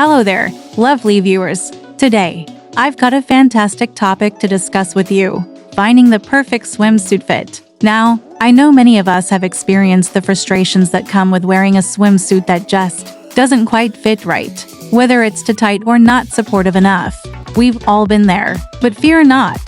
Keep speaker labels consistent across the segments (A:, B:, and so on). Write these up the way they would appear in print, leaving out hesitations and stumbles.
A: Hello there, lovely viewers. Today, I've got a fantastic topic to discuss with you: finding the perfect swimsuit fit. Now, I know many of us have experienced the frustrations that come with wearing a swimsuit that just doesn't quite fit right. Whether it's too tight or not supportive enough, we've all been there. But fear not.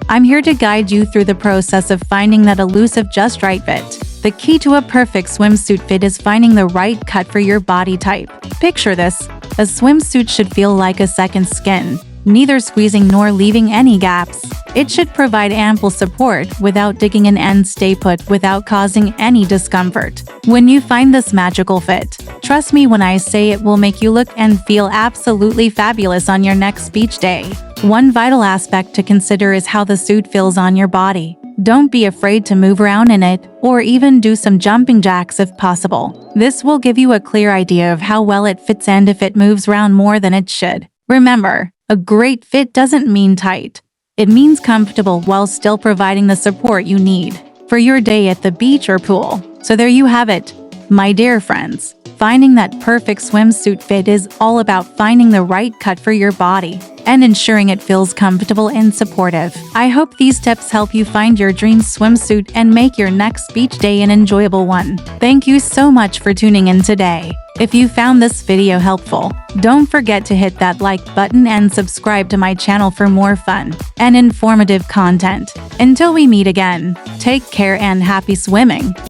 A: I'm here to guide you through the process of finding that elusive just right fit. The key to a perfect swimsuit fit is finding the right cut for your body type. Picture this: a swimsuit should feel like a second skin, neither squeezing nor leaving any gaps. It should provide ample support without digging in and stay put without causing any discomfort. When you find this magical fit, trust me when I say it will make you look and feel absolutely fabulous on your next beach day. One vital aspect to consider is how the suit feels on your body. Don't be afraid to move around in it, or even do some jumping jacks if possible. This will give you a clear idea of how well it fits and if it moves around more than it should. Remember, a great fit doesn't mean tight. It means comfortable while still providing the support you need for your day at the beach or pool. So there you have it, my dear friends. Finding that perfect swimsuit fit is all about finding the right cut for your body and ensuring it feels comfortable and supportive. I hope these tips help you find your dream swimsuit and make your next beach day an enjoyable one. Thank you so much for tuning in today. If you found this video helpful, don't forget to hit that like button and subscribe to my channel for more fun and informative content. Until we meet again, take care and happy swimming!